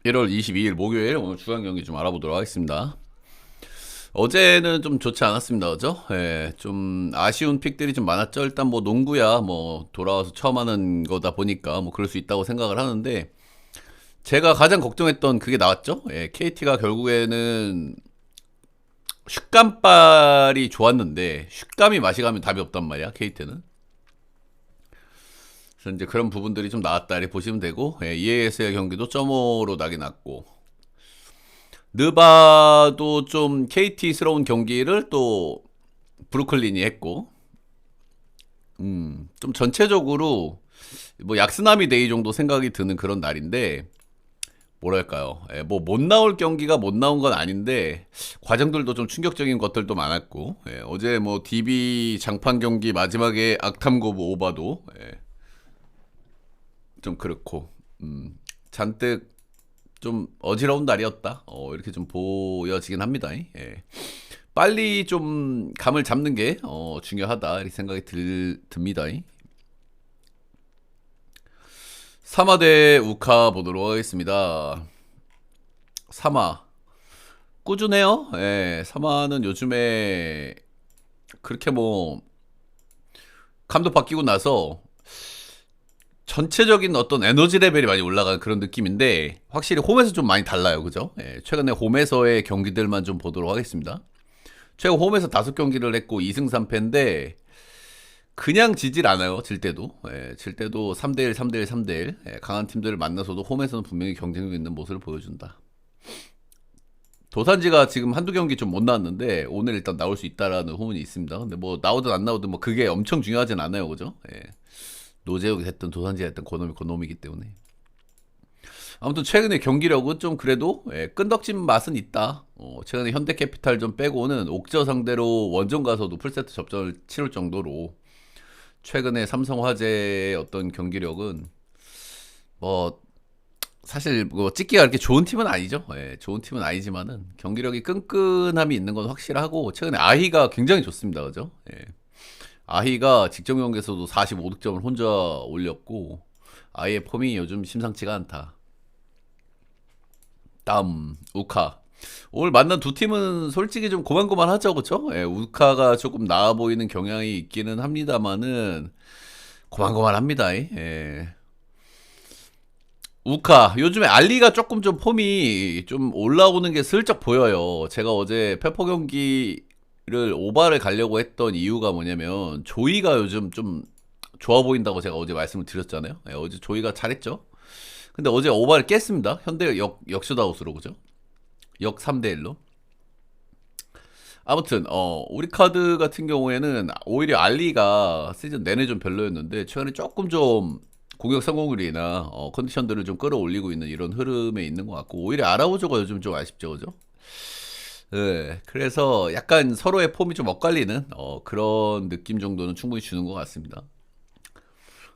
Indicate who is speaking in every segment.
Speaker 1: 1월 22일 목요일 오늘 주간 경기 좀 알아보도록 하겠습니다. 어제는 좀 좋지 않았습니다. 그죠? 예, 좀 아쉬운 픽들이 좀 많았죠. 일단 뭐 농구야 뭐 돌아와서 처음 하는 거다 보니까 뭐 그럴 수 있다고 생각을 하는데 제가 가장 걱정했던 그게 나왔죠. 예, KT가 결국에는 슛감발이 좋았는데 슛감이 맛이 가면 답이 없단 말이야. KT는. 그래서 이제 그런 부분들이 좀 나왔다 이렇게 보시면 되고 예, EAS의 경기도 0.5로 나게 났고 느바도 좀 KT스러운 경기를 또 브루클린이 했고, 좀 전체적으로 뭐 약스나미 데이 정도 생각이 드는 그런 날인데, 뭐랄까요. 뭐 못 나올 경기가 못 나온 건 아닌데, 과정들도 좀 충격적인 것들도 많았고, 어제 뭐 DB 장판 경기 마지막에 악탐고브 오바도 좀 그렇고, 잔뜩 좀 어지러운 날이었다. 이렇게 좀 보여지긴 합니다. 예. 빨리 좀 감을 잡는 게 중요하다 이렇게 생각이 듭니다. 사마 대 우카 보도록 하겠습니다. 사마 꾸준해요. 예, 사마는 요즘에 그렇게 뭐 감독 바뀌고 나서 전체적인 어떤 에너지 레벨이 많이 올라간 그런 느낌인데 확실히 홈에서 좀 많이 달라요. 그죠? 예, 최근에 홈에서의 경기들만 좀 보도록 하겠습니다. 최근 홈에서 5경기를 했고 2승 3패인데 그냥 지질 않아요. 질 때도. 예, 질 때도 3대1, 3대1, 3대1. 예, 강한 팀들을 만나서도 홈에서는 분명히 경쟁력 있는 모습을 보여준다. 도산지가 지금 한두 경기 좀 못 나왔는데 오늘 일단 나올 수 있다라는 후문이 있습니다. 근데 뭐 나오든 안 나오든 뭐 그게 엄청 중요하진 않아요. 그죠? 예. 노재욱이 됐든 도산지가 됐든 그놈이기 때문에. 아무튼 최근에 경기력은 좀 그래도 끈덕진 맛은 있다. 최근에 현대캐피탈 좀 빼고는 옥저 상대로 원정 가서도 풀세트 접전을 치를 정도로 최근에 삼성화재의 어떤 경기력은 뭐 사실 뭐 찍기가 그렇게 좋은 팀은 아니죠. 예, 좋은 팀은 아니지만은 경기력이 끈끈함이 있는 건 확실하고 최근에 아히가 굉장히 좋습니다. 그죠? 예. 아히가 직전 경기에서도 45득점을 혼자 올렸고 아히의 폼이 요즘 심상치가 않다. 다음 우카. 오늘 만난 두 팀은 솔직히 좀 고만고만하죠, 그렇죠? 예, 우카가 조금 나아 보이는 경향이 있기는 합니다만은 고만고만합니다. 예. 우카 요즘에 알리가 조금 좀 폼이 좀 올라오는 게 슬쩍 보여요. 제가 어제 페퍼 경기를 오바를 가려고 했던 이유가 뭐냐면 조이가 요즘 좀 좋아 보인다고 제가 어제 말씀을 드렸잖아요. 예, 어제 조이가 잘했죠. 근데 어제 오바를 깼습니다. 현대 역슈다웃으로 그죠? 역 3대1로. 아무튼 우리 카드 같은 경우에는 오히려 알리가 시즌 내내 좀 별로였는데 최근에 조금 좀 공격 성공률이나 컨디션들을 좀 끌어올리고 있는 이런 흐름에 있는 것 같고 오히려 아라우조가 요즘 좀 아쉽죠, 그죠? 네, 그래서 약간 서로의 폼이 좀 엇갈리는 그런 느낌 정도는 충분히 주는 것 같습니다.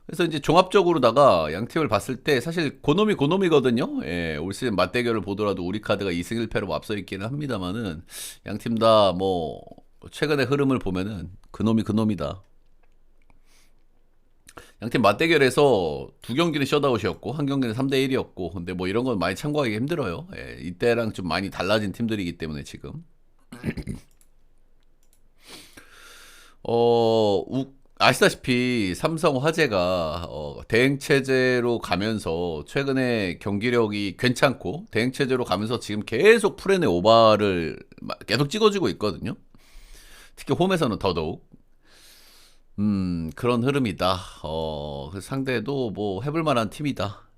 Speaker 1: 그래서 이제 종합적으로다가 양 팀을 봤을 때 사실 고놈이거든요. 예, 올 시즌 맞대결을 보더라도 우리 카드가 2승 1패로 앞서 있기는 합니다만은 양 팀 다 뭐 최근의 흐름을 보면은 그놈이다. 양 팀 맞대결에서 두 경기는 셧아웃이었고 한 경기는 3대 1이었고 근데 뭐 이런 건 많이 참고하기 힘들어요. 예, 이때랑 좀 많이 달라진 팀들이기 때문에 지금 아시다시피 삼성 화재가 대행 체제로 가면서 최근에 경기력이 괜찮고 대행 체제로 가면서 지금 계속 프레네 오바를 계속 찍어주고 있거든요. 특히 홈에서는 더더욱 그런 흐름이다. 그 상대도 뭐 해볼 만한 팀이다.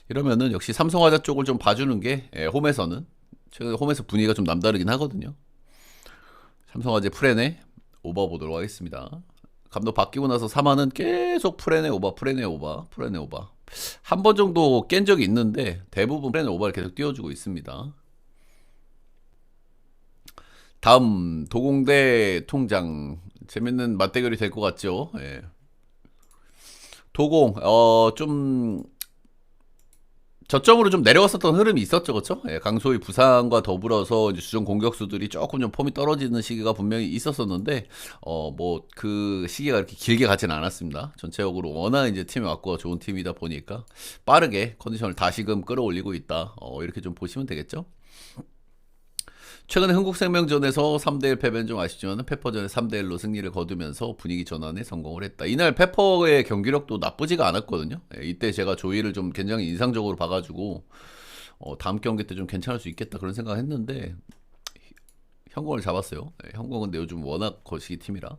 Speaker 1: 이러면은 역시 삼성화재 쪽을 좀 봐주는 게 홈에서는 최근 홈에서 분위기가 좀 남다르긴 하거든요. 삼성화재 프레네 오버 보도록 하겠습니다. 감독 바뀌고 나서 사마는 계속 프레네 오버. 한 번 정도 깬 적이 있는데 대부분 프레네 오버를 계속 띄워주고 있습니다. 다음 도공대 통장 재밌는 맞대결이 될 것 같죠? 예. 도공 좀 저점으로 좀 내려왔었던 흐름이 있었죠, 그렇죠? 예, 강소희 부상과 더불어서 이제 주전 공격수들이 조금 좀 폼이 떨어지는 시기가 분명히 있었었는데, 뭐 그 시기가 그렇게 길게 가지는 않았습니다. 전체적으로 워낙 이제 팀이 왔고 좋은 팀이다 보니까 빠르게 컨디션을 다시금 끌어올리고 있다. 이렇게 좀 보시면 되겠죠? 최근에 흥국생명전에서 3대1 패배는 좀 아쉽지만 페퍼전에 3대1로 승리를 거두면서 분위기 전환에 성공을 했다. 이날 페퍼의 경기력도 나쁘지가 않았거든요. 예, 이때 제가 조이를 좀 굉장히 인상적으로 봐가지고 다음 경기 때 좀 괜찮을 수 있겠다 그런 생각을 했는데 현공을 잡았어요. 예, 현공은 근데 요즘 워낙 거시기 팀이라.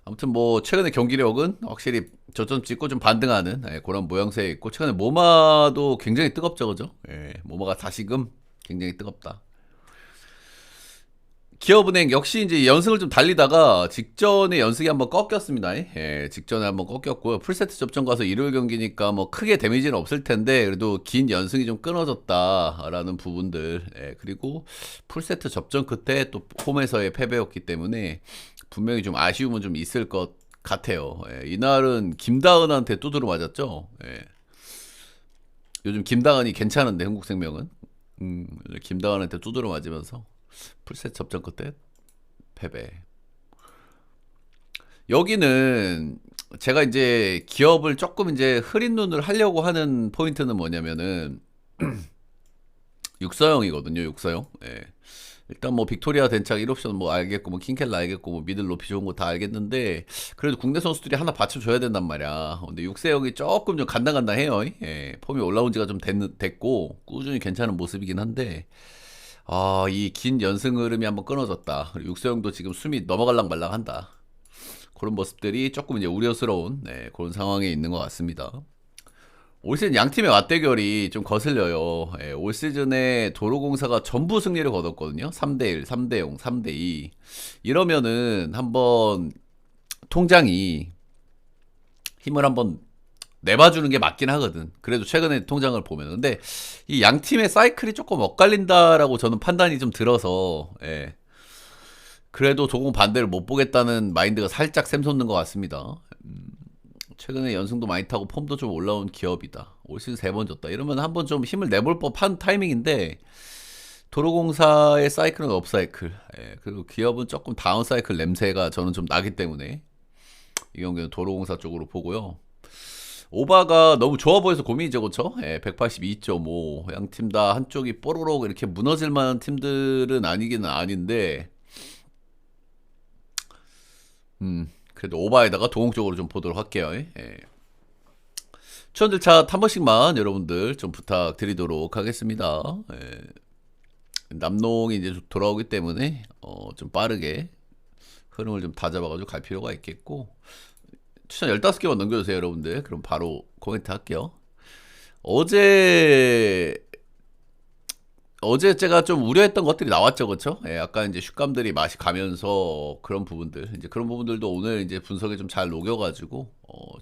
Speaker 1: 아무튼 뭐 최근에 경기력은 확실히 저점 찍고 좀 반등하는 그런 모양새에 있고 최근에 모마도 굉장히 뜨겁죠, 그죠? 예, 모마가 다시금 굉장히 뜨겁다. 기업은행 역시 이제 연승을 좀 달리다가 직전에 연승이 한번 꺾였습니다. 예, 직전에 한번 꺾였고요. 풀세트 접전 가서 일요일 경기니까 뭐 크게 데미지는 없을 텐데 그래도 긴 연승이 좀 끊어졌다라는 부분들. 예, 그리고 풀세트 접전 끝에 또 홈에서의 패배였기 때문에 분명히 좀 아쉬움은 좀 있을 것 같아요. 예, 이날은 김다은한테 두드려 맞았죠. 예. 요즘 김다은이 괜찮은데 한국생명은 김다은한테 두드려 맞으면서 풀셋 접전 끝에 패배. 여기는 제가 이제 기업을 조금 이제 흐린 눈을 하려고 하는 포인트는 뭐냐면은 육서형이거든요. 육서형. 예. 일단 뭐 빅토리아 덴착 1옵션 뭐 알겠고 뭐 킹켈라 알겠고 뭐 미들 높이 좋은 거 다 알겠는데 그래도 국내 선수들이 하나 받쳐줘야 된단 말이야. 근데 육세형이 조금 좀 간당간당해요. 예. 폼이 올라온 지가 좀 됐고 꾸준히 괜찮은 모습이긴 한데 이 긴 연승 흐름이 한번 끊어졌다. 그리고 육세형도 지금 숨이 넘어갈랑 말랑한다. 그런 모습들이 조금 이제 우려스러운 그런 상황에 있는 것 같습니다. 올 시즌 양 팀의 맞대결이 좀 거슬려요. 예, 올 시즌에 도로공사가 전부 승리를 거뒀거든요. 3대1, 3대0, 3대2. 이러면은 한번 통장이 힘을 한번 내봐주는 게 맞긴 하거든. 그래도 최근에 통장을 보면. 근데 이 양 팀의 사이클이 조금 엇갈린다라고 저는 판단이 좀 들어서, 예. 그래도 조금 반대를 못 보겠다는 마인드가 살짝 샘솟는 것 같습니다. 최근에 연승도 많이 타고 폼도 좀 올라온 기업이다. 올 시즌 3번 졌다. 이러면 한번 좀 힘을 내볼 법한 타이밍인데 도로공사의 사이클은 업사이클. 예, 그리고 기업은 조금 다운 사이클 냄새가 저는 좀 나기 때문에 이 경기는 도로공사 쪽으로 보고요. 오바가 너무 좋아 보여서 고민이죠, 그렇죠? 예, 182.5. 양 팀 다 한쪽이 뽀로록 이렇게 무너질 만한 팀들은 아니기는 아닌데 그래도 오바에다가 도공적으로 좀 보도록 할게요. 예. 추천들 차 한 번씩만 여러분들 좀 부탁드리도록 하겠습니다. 예. 남농이 이제 돌아오기 때문에 좀 빠르게 흐름을 좀 다잡아가지고 갈 필요가 있겠고 추천 15개만 넘겨주세요 여러분들. 그럼 바로 코멘트 할게요. 어제 제가 좀 우려했던 것들이 나왔죠, 그렇죠? 예, 약간 이제 슛감들이 맛이 가면서 그런 부분들, 이제 그런 부분들도 오늘 이제 분석에 좀 잘 녹여가지고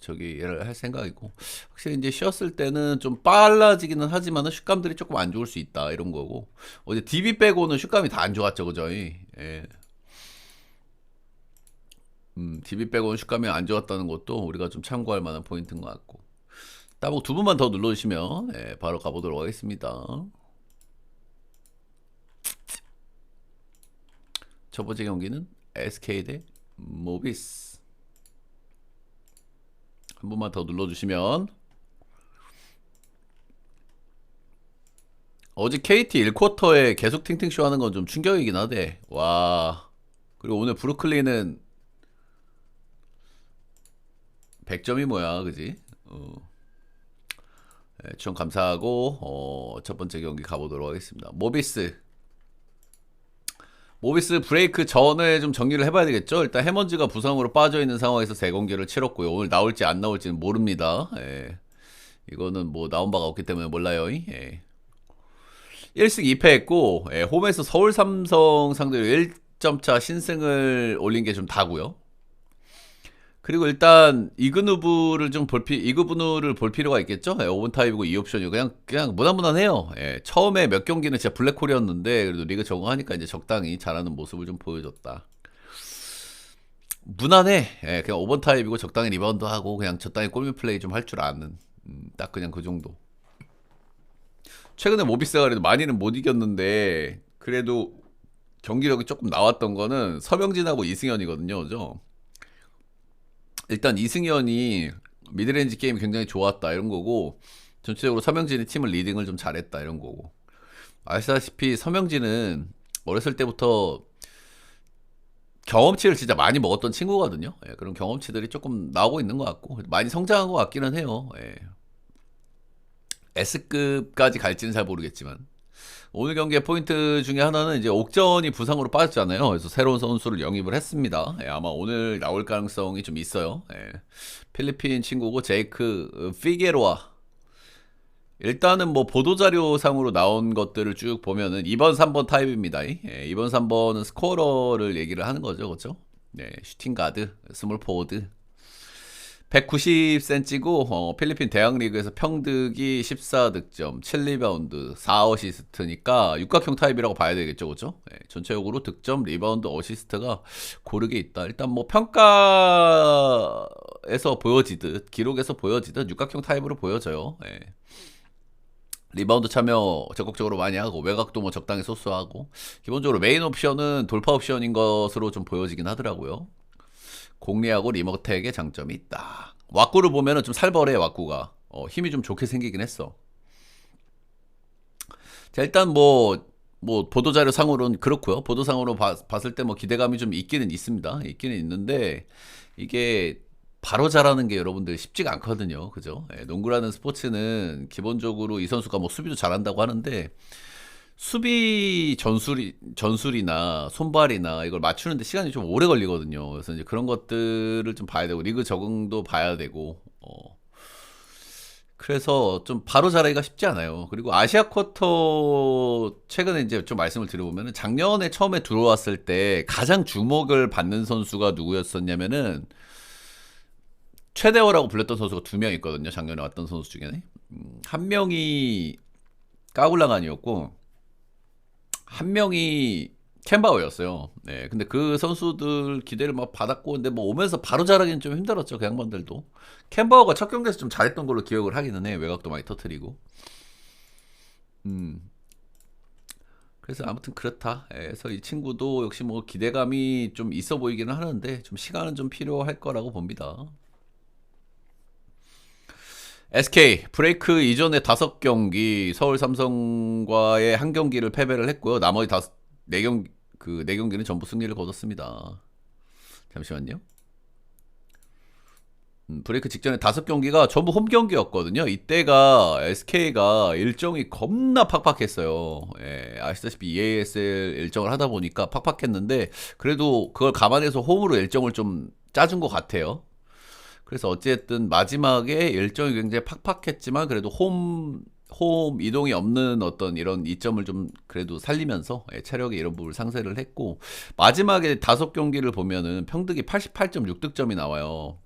Speaker 1: 저기를 할 생각이고, 확실히 이제 쉬었을 때는 좀 빨라지기는 하지만은 슛감들이 조금 안 좋을 수 있다 이런 거고, 어제 DB 빼고는 슛감이 다 안 좋았죠, 그죠? 예. DB 빼고는 슛감이 안 좋았다는 것도 우리가 좀 참고할 만한 포인트인 것 같고, 따봉 두 분만 더 눌러주시면 바로 가보도록 하겠습니다. 첫 번째 경기는 SK 대 모비스. 한 번만 더 눌러주시면 어제 KT 1쿼터에 계속 팅팅쇼 하는 건 좀 충격이긴 하대. 와. 그리고 오늘 브루클린은 100점이 뭐야, 그지? 추천 감사하고 첫 번째 경기 가보도록 하겠습니다. 모비스 브레이크 전에 좀 정리를 해봐야 되겠죠. 일단 해먼즈가 부상으로 빠져있는 상황에서 세 경기를 치렀고요. 오늘 나올지 안 나올지는 모릅니다. 예. 이거는 뭐 나온 바가 없기 때문에 몰라요. 예. 1승 2패 했고 홈에서 서울 삼성 상대로 1점차 신승을 올린 게 좀 다고요. 그리고 일단 이그누브를 볼 필요가 있겠죠. 오븐타입이고 2옵션이고 그냥 무난무난해요. 처음에 몇 경기는 진짜 블랙홀이었는데 그래도 리그 적응하니까 이제 적당히 잘하는 모습을 좀 보여줬다. 무난해. 그냥 오븐타입이고 적당히 리바운드 하고 그냥 적당히 골밑 플레이 좀 할 줄 아는 딱 그냥 그 정도. 최근에 모비스가 그래도 많이는 못 이겼는데 그래도 경기력이 조금 나왔던 거는 서명진하고 이승현이거든요. 그죠? 일단 이승현이 미드레인지 게임이 굉장히 좋았다 이런 거고, 전체적으로 서명진이 팀을 리딩을 좀 잘했다 이런 거고. 아시다시피 서명진은 어렸을 때부터 경험치를 진짜 많이 먹었던 친구거든요. 예, 그런 경험치들이 조금 나오고 있는 것 같고 많이 성장한 것 같기는 해요. 예. S급까지 갈지는 잘 모르겠지만 오늘 경기의 포인트 중에 하나는 이제 옥전이 부상으로 빠졌잖아요. 그래서 새로운 선수를 영입을 했습니다. 예, 아마 오늘 나올 가능성이 좀 있어요. 예. 필리핀 친구고 제이크 피게로아. 일단은 뭐 보도자료상으로 나온 것들을 쭉 보면은 2번, 3번 타입입니다. 예, 2번, 3번은 스코어러를 얘기를 하는 거죠. 그렇죠? 네, 슈팅 가드, 스몰 포워드. 190cm고 필리핀 대학리그에서 평득이 14득점, 7리바운드, 4어시스트니까 육각형 타입이라고 봐야 되겠죠. 그죠? 네, 전체적으로 득점, 리바운드, 어시스트가 고르게 있다. 일단 뭐 평가에서 보여지듯, 기록에서 보여지듯 육각형 타입으로 보여져요. 네. 리바운드 참여 적극적으로 많이 하고 외곽도 뭐 적당히 소수하고, 기본적으로 메인 옵션은 돌파 옵션인 것으로 좀 보여지긴 하더라고요. 공리하고 리모텍의 장점이 있다. 왁구를 보면은 좀 살벌해. 왁구가 힘이 좀 좋게 생기긴 했어. 자, 일단 뭐 보도자료 상으로는 그렇고요. 보도상으로 봤을 때 뭐 기대감이 좀 있기는 있습니다. 있기는 있는데 이게 바로 잘하는 게 여러분들 쉽지가 않거든요. 그죠? 예, 농구라는 스포츠는 기본적으로 이 선수가 뭐 수비도 잘한다고 하는데 수비 전술이나 손발이나 이걸 맞추는데 시간이 좀 오래 걸리거든요. 그래서 이제 그런 것들을 좀 봐야 되고 리그 적응도 봐야 되고 그래서 좀 바로 잘하기가 쉽지 않아요. 그리고 아시아 쿼터 최근에 이제 좀 말씀을 드려보면은 작년에 처음에 들어왔을 때 가장 주목을 받는 선수가 누구였었냐면은 최대어라고 불렸던 선수가 두 명 있거든요. 작년에 왔던 선수 중에는 한 명이 까굴라간이었고 한 명이 캔바오였어요. 네, 근데 그 선수들 기대를 막 받았고, 근데 뭐 오면서 바로 잘하기는 좀 힘들었죠. 그 양반들도. 캔바오가 첫 경기에서 좀 잘했던 걸로 기억을 하기는 해. 외곽도 많이 터트리고. 음. 그래서 아무튼 그렇다. 예, 그래서 이 친구도 역시 뭐 기대감이 좀 있어 보이기는 하는데 좀 시간은 좀 필요할 거라고 봅니다. SK 브레이크 이전의 5경기 서울 삼성과의 한 경기를 패배를 했고요. 나머지 네 경기 네 경기는 전부 승리를 거뒀습니다. 잠시만요. 브레이크 직전에 5경기가 전부 홈 경기였거든요. 이때가 SK가 일정이 겁나 팍팍했어요. 예, 아시다시피 EASL 일정을 하다 보니까 팍팍했는데 그래도 그걸 감안해서 홈으로 일정을 좀 짜준 것 같아요. 그래서 어찌됐든 마지막에 일정이 굉장히 팍팍했지만 그래도 홈 이동이 없는 어떤 이런 이점을 좀 그래도 살리면서 체력의 이런 부분을 상쇄를 했고, 마지막에 5경기를 보면은 평득이 88.6득점이 나와요.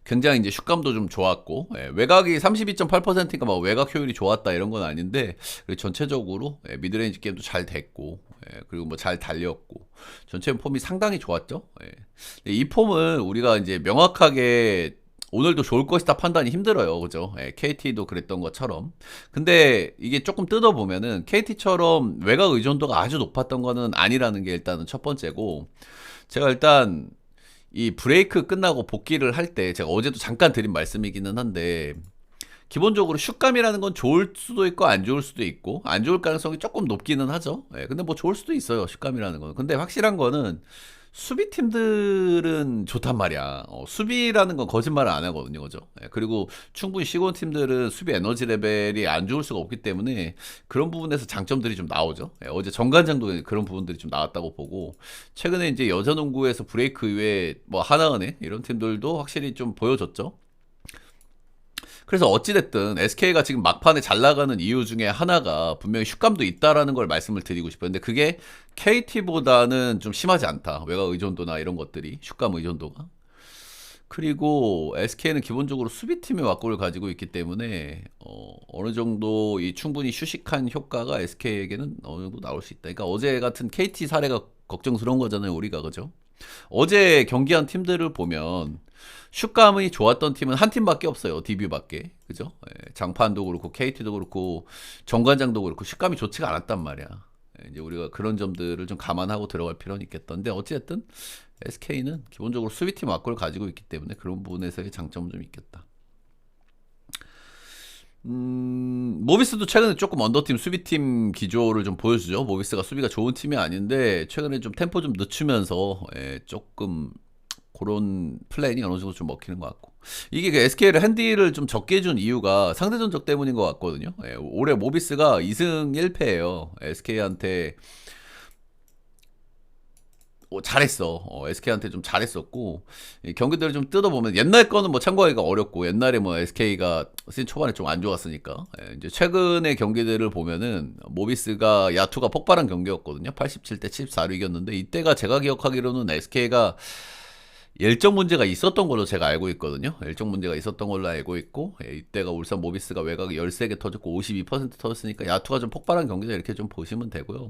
Speaker 1: 굉장히 이제 슛감도 좀 좋았고, 외곽이 32.8%니까 막 외곽 효율이 좋았다 이런 건 아닌데, 전체적으로 미드레인지 게임도 잘 됐고, 그리고 뭐 잘 달렸고, 전체 폼이 상당히 좋았죠. 이 폼을 우리가 이제 명확하게 오늘도 좋을 것이다 판단이 힘들어요. 그죠? KT도 그랬던 것처럼. 근데 이게 조금 뜯어보면은 KT처럼 외곽 의존도가 아주 높았던 거는 아니라는 게 일단은 첫 번째고, 제가 일단 이 브레이크 끝나고 복귀를 할 때 제가 어제도 잠깐 드린 말씀이기는 한데 기본적으로 슛감이라는 건 좋을 수도 있고 안 좋을 수도 있고 안 좋을 가능성이 조금 높기는 하죠. 근데 뭐 좋을 수도 있어요. 슛감이라는 거는. 근데 확실한 거는 수비팀들은 좋단 말이야. 수비라는 건 거짓말을 안 하거든요. 그죠? 그리고 충분히 시곤 팀들은 수비 에너지 레벨이 안 좋을 수가 없기 때문에 그런 부분에서 장점들이 좀 나오죠. 어제 정관장도 그런 부분들이 좀 나왔다고 보고, 최근에 이제 여자농구에서 브레이크 이외에 뭐 하나은행 이런 팀들도 확실히 좀 보여줬죠. 그래서 어찌됐든 SK가 지금 막판에 잘 나가는 이유 중에 하나가 분명히 슛감도 있다라는 걸 말씀을 드리고 싶어요. 근데 그게 KT보다는 좀 심하지 않다. 외곽 의존도나 이런 것들이, 슛감 의존도가. 그리고 SK는 기본적으로 수비팀의 왁구를 가지고 있기 때문에 어느 정도 이 충분히 휴식한 효과가 SK에게는 어느 정도 나올 수 있다. 그러니까 어제 같은 KT 사례가 걱정스러운 거잖아요, 우리가. 그죠? 어제 경기한 팀들을 보면 슛감이 좋았던 팀은 한 팀밖에 없어요. DB밖에. 그죠? 예, 장판도 그렇고 KT도 그렇고 정관장도 그렇고 슛감이 좋지가 않았단 말이야. 예, 이제 우리가 그런 점들을 좀 감안하고 들어갈 필요는 있겠던데 어찌됐든 SK는 기본적으로 수비팀 와꾸를 가지고 있기 때문에 그런 부분에서의 장점은 좀 있겠다. 모비스도 최근에 조금 언더팀 수비팀 기조를 좀 보여주죠. 모비스가 수비가 좋은 팀이 아닌데 최근에 좀 템포 좀 늦추면서 조금 그런 플랜이 어느 정도 좀 먹히는 것 같고 이게 그 SK를 핸디를 좀 적게 해준 이유가 상대 전적 때문인 것 같거든요. 올해 모비스가 2승 1패예요. SK한테 잘했어. SK한테 좀 잘했었고 경기들을 좀 뜯어보면 옛날 거는 뭐 참고하기가 어렵고 옛날에 뭐 SK가 시즌 초반에 좀 안 좋았으니까 이제 최근의 경기들을 보면은 모비스가 야투가 폭발한 경기였거든요. 87대 74로 이겼는데 이때가 제가 기억하기로는 SK가 열정 문제가 있었던 걸로 제가 알고 있거든요. 열정 문제가 있었던 걸로 알고 있고 이때가 울산 모비스가 외곽이 13개 터졌고 52% 터졌으니까 야투가 좀 폭발한 경기다 이렇게 좀 보시면 되고요.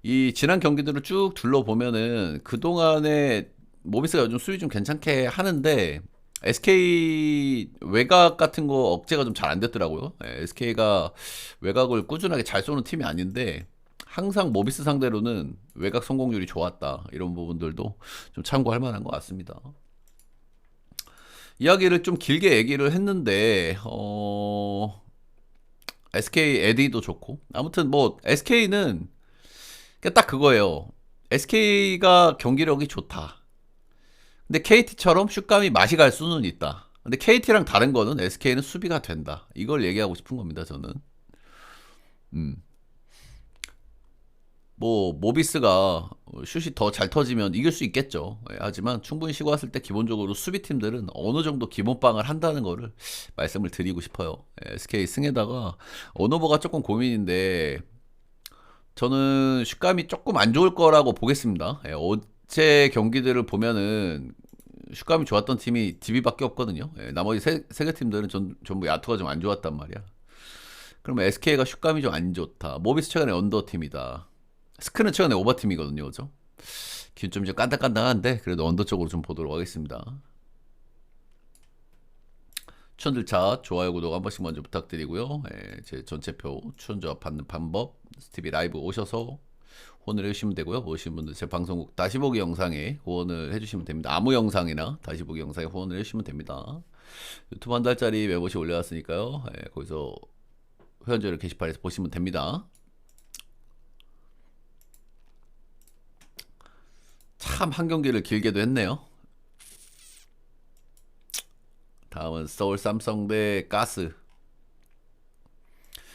Speaker 1: 이 지난 경기들을 쭉 둘러보면은 그동안에 모비스가 요즘 수비 좀 괜찮게 하는데 SK 외곽 같은 거 억제가 좀 잘 안 됐더라고요. SK가 외곽을 꾸준하게 잘 쏘는 팀이 아닌데 항상 모비스 상대로는 외곽 성공률이 좋았다. 이런 부분들도 좀 참고할 만한 것 같습니다. 이야기를 좀 길게 얘기를 했는데 SK 에디도 좋고 아무튼 뭐 SK는 딱 그거예요. SK가 경기력이 좋다. 근데 KT처럼 슛감이 맛이 갈 수는 있다. 근데 KT랑 다른 거는 SK는 수비가 된다. 이걸 얘기하고 싶은 겁니다, 저는. 음. 뭐 모비스가 슛이 더 잘 터지면 이길 수 있겠죠. 하지만 충분히 쉬고 왔을 때 기본적으로 수비팀들은 어느 정도 기본빵을 한다는 거를 말씀을 드리고 싶어요. SK 승에다가 언어버가 조금 고민인데 저는 슛감이 조금 안 좋을 거라고 보겠습니다. 어제 경기들을 보면은 슛감이 좋았던 팀이 DB밖에 없거든요. 나머지 세 개 팀들은 전부 야투가 좀 안 좋았단 말이야. 그러면 SK가 슛감이 좀 안 좋다. 모비스 최근에 언더 팀이다. 스크는 최근에 오버 팀이거든요, 그죠? 기운 좀 깐당깐당한데 그래도 언더 쪽으로 좀 보도록 하겠습니다. 추천들 차 좋아요 구독 한 번씩 먼저 부탁드리고요. 제 전체표 추천 조합 받는 방법 스티비 라이브 오셔서 후원을 해주시면 되고요. 모르시는 분들 제 방송국 다시 보기 영상에 후원을 해주시면 됩니다. 아무 영상이나 다시 보기 영상에 후원을 해주시면 됩니다. 유튜브 한 달짜리 멤버십 올려놨으니까요. 거기서 회원제를 게시판에서 보시면 됩니다. 참 한 경기를 길게도 했네요. 다음은 서울 삼성 대 가스.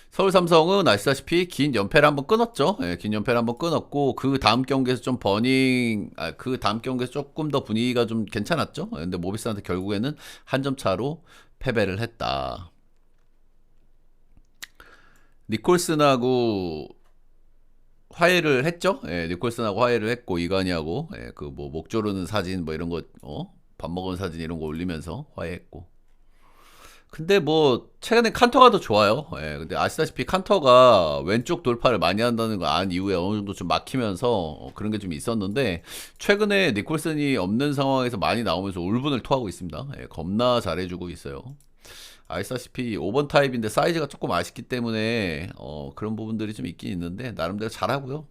Speaker 1: 서울 삼성은 아시다시피 긴 연패를 한번 끊었죠. 긴 연패를 한번 끊었고 그 다음 경기에서 좀 그 다음 경기에서 조금 더 분위기가 좀 괜찮았죠. 근데 모비스한테 결국에는 한 점 차로 패배를 했다. 니콜슨하고 화해를 했죠. 니콜슨하고 화해를 했고 이관이하고 그 뭐 목 조르는 사진 뭐 이런 거 밥 먹은 사진 이런 거 올리면서 화해했고. 근데 뭐 최근에 칸터가 더 좋아요. 근데 아시다시피 칸터가 왼쪽 돌파를 많이 한다는 걸 안 이후에 어느 정도 좀 막히면서 그런 게 좀 있었는데 최근에 니콜슨이 없는 상황에서 많이 나오면서 울분을 토하고 있습니다. 겁나 잘해주고 있어요. 아시다시피 5번 타입인데 사이즈가 조금 아쉽기 때문에 그런 부분들이 좀 있긴 있는데 나름대로 잘하고요.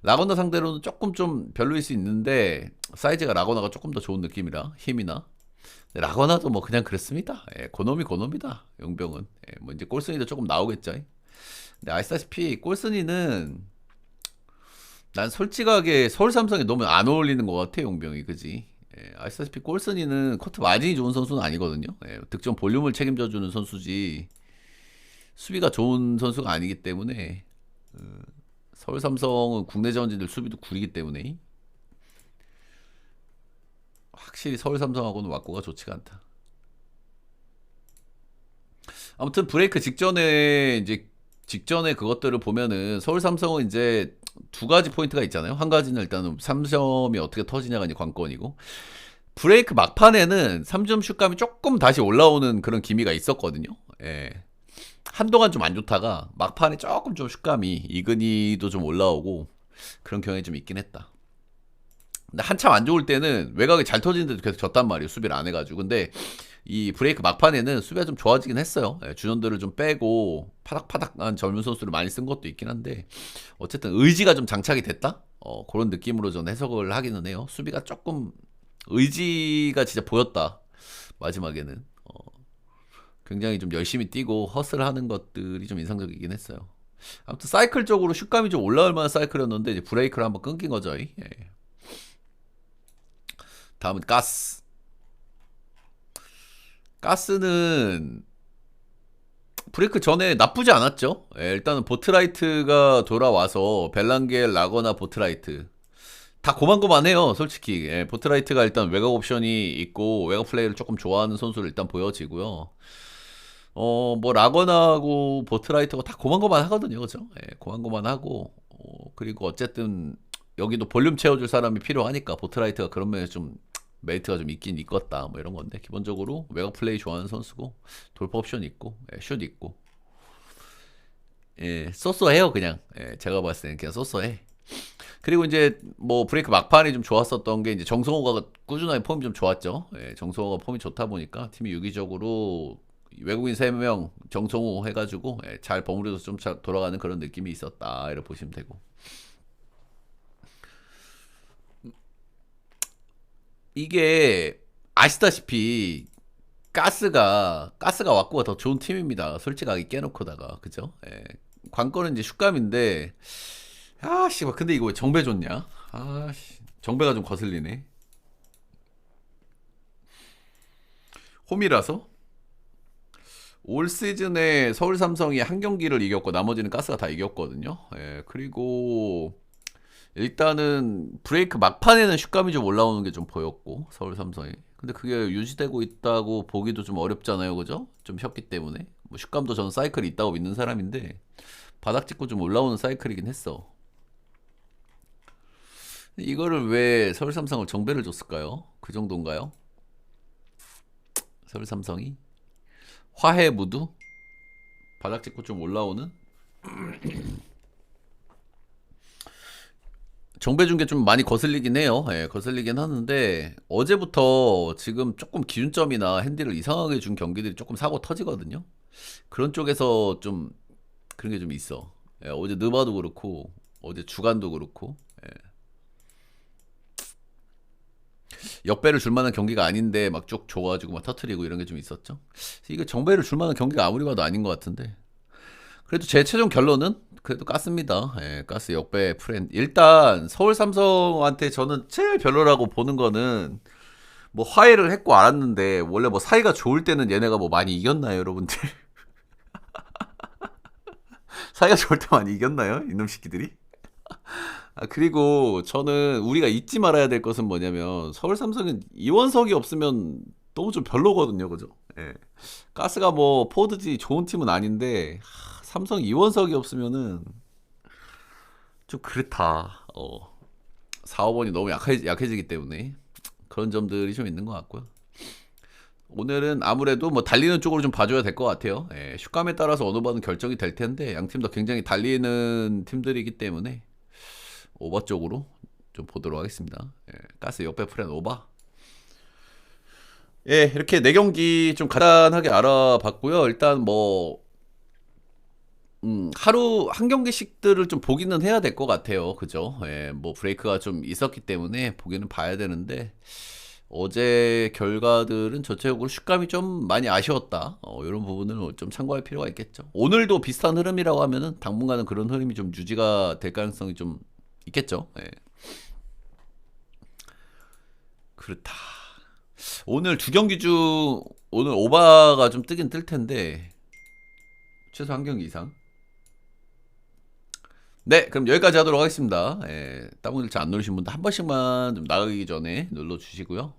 Speaker 1: 라거나 상대로는 조금 좀 별로일 수 있는데 사이즈가 라거나가 조금 더 좋은 느낌이라 힘이나 라거나도 뭐 그냥 그렇습니다. 고놈이다 용병은. 뭐 이제 꼴순이도 조금 나오겠죠. 근데 아시다시피 꼴순이는 난 솔직하게 서울 삼성에 너무 안 어울리는 것 같아 용병이 그지. 아시다시피 꼴순이는 코트 마진이 좋은 선수는 아니거든요. 득점 볼륨을 책임져주는 선수지 수비가 좋은 선수가 아니기 때문에 서울 삼성은 국내 자원진들 수비도 구리기 때문에 확실히 서울 삼성하고는 왁구가 좋지가 않다. 아무튼 브레이크 직전에 그것들을 보면은 서울 삼성은 이제 두 가지 포인트가 있잖아요. 한 가지는 일단은 3점이 어떻게 터지냐가 이제 관건이고 브레이크 막판에는 3점 슛감이 조금 다시 올라오는 그런 기미가 있었거든요. 한동안 좀 안 좋다가 막판에 조금 좀 슛감이 이근희도 좀 올라오고 그런 경향이 좀 있긴 했다. 근데 한참 안 좋을 때는 외곽이 잘 터지는데도 계속 졌단 말이에요. 수비를 안 해가지고. 근데 이 브레이크 막판에는 수비가 좀 좋아지긴 했어요. 예, 주전들을 좀 빼고 파닥파닥한 젊은 선수를 많이 쓴 것도 있긴 한데 어쨌든 의지가 좀 장착이 됐다? 그런 느낌으로 전 해석을 하기는 해요. 수비가 조금 의지가 진짜 보였다. 마지막에는. 굉장히 좀 열심히 뛰고 허슬하는 것들이 좀 인상적이긴 했어요. 아무튼 사이클적으로 슛감이 좀 올라올 만한 사이클이었는데 이제 브레이크를 한번 끊긴 거죠. 예. 다음은 가스. 가스는 브레이크 전에 나쁘지 않았죠. 예, 일단은 보트라이트가 돌아와서 벨랑겔, 라거나, 보트라이트 다 고만고만해요. 솔직히 보트라이트가 일단 외곽 옵션이 있고 외곽 플레이를 조금 좋아하는 선수로 일단 보여지고요. 뭐 라거나하고 보트라이트가 다 고만고만 하거든요. 그죠? 예, 고만고만 하고 그리고 어쨌든 여기도 볼륨 채워줄 사람이 필요하니까 보트라이트가 그런 면에서 좀 메리트가 좀 있긴 있겠다 뭐 이런 건데 기본적으로 외곽 플레이 좋아하는 선수고 돌파 옵션 있고 슛 있고 쏘쏘해요 그냥. 제가 봤을 때는 그냥 쏘쏘해. 그리고 이제 뭐 브레이크 막판이 좀 좋았었던 게 이제 정성호가 꾸준하게 폼이 좀 좋았죠. 정성호가 폼이 좋다 보니까 팀이 유기적으로 외국인 3명 정성호 해가지고 잘 버무려서 좀 잘 돌아가는 그런 느낌이 있었다 이렇게 보시면 되고. 이게 아시다시피 가스가 왔고가 더 좋은 팀입니다. 솔직하게 깨놓고다가 그죠? 관건은 이제 슛감인데 아씨 근데 이거 왜 정배 좋냐? 아씨 정배가 좀 거슬리네. 홈이라서 올 시즌에 서울 삼성이 한 경기를 이겼고 나머지는 가스가 다 이겼거든요. 그리고 일단은 브레이크 막판에는 슛감이 좀 올라오는 게 좀 보였고 서울 삼성이. 근데 그게 유지되고 있다고 보기도 좀 어렵잖아요, 그죠? 좀 쉬었기 때문에 뭐 슛감도 저는 사이클이 있다고 믿는 사람인데 바닥 찍고 좀 올라오는 사이클이긴 했어. 이거를 왜 서울 삼성을 정배를 줬을까요? 그 정도인가요? 서울 삼성이 화해 무드 바닥 찍고 좀 올라오는 정배 준 게 좀 많이 거슬리긴 해요. 거슬리긴 하는데 어제부터 지금 조금 기준점이나 핸디를 이상하게 준 경기들이 조금 사고 터지거든요. 그런 쪽에서 좀 그런 게 좀 있어. 어제 느바도 그렇고 어제 주간도 그렇고 역배를 줄 만한 경기가 아닌데 막 쭉 줘가지고 막 터트리고 이런 게 좀 있었죠. 이게 정배를 줄 만한 경기가 아무리 봐도 아닌 것 같은데 그래도 제 최종 결론은 그래도 가스입니다. 가스 역배 프렌. 일단 서울 삼성한테 저는 제일 별로라고 보는 거는 뭐 화해를 했고 알았는데 원래 뭐 사이가 좋을 때는 얘네가 뭐 많이 이겼나요, 여러분들? 사이가 좋을 때 많이 이겼나요, 이놈 새끼들이? 그리고 저는 우리가 잊지 말아야 될 것은 뭐냐면 서울 삼성은 이원석이 없으면 너무 좀 별로거든요, 그죠? 가스가 뭐 포드지 좋은 팀은 아닌데 삼성 이원석이 없으면은 좀 그렇다. 4, 5번이 너무 약해지기 때문에 그런 점들이 좀 있는 것 같고요. 오늘은 아무래도 뭐 달리는 쪽으로 좀 봐줘야 될 것 같아요. 슛감에 따라서 어느 번은 결정이 될 텐데 양 팀 다 굉장히 달리는 팀들이기 때문에 오버 쪽으로 좀 보도록 하겠습니다. 가스 역배 프렌 오버. 이렇게 4경기 좀 간단하게 알아봤고요. 일단 뭐 하루 한 경기씩들을 좀 보기는 해야 될 것 같아요. 그죠? 뭐 브레이크가 좀 있었기 때문에 보기는 봐야 되는데 어제 결과들은 전체적으로 슛감이 좀 많이 아쉬웠다. 이런 부분을 좀 참고할 필요가 있겠죠. 오늘도 비슷한 흐름이라고 하면은 당분간은 그런 흐름이 좀 유지가 될 가능성이 좀 있겠죠. 그렇다. 오늘 2경기 중 오늘 오바가 좀 뜨긴 뜰 텐데 최소 한 경기 이상. 네, 그럼 여기까지 하도록 하겠습니다. 따봉 글자 안 누르신 분들 한 번씩만 좀 나가기 전에 눌러주시고요.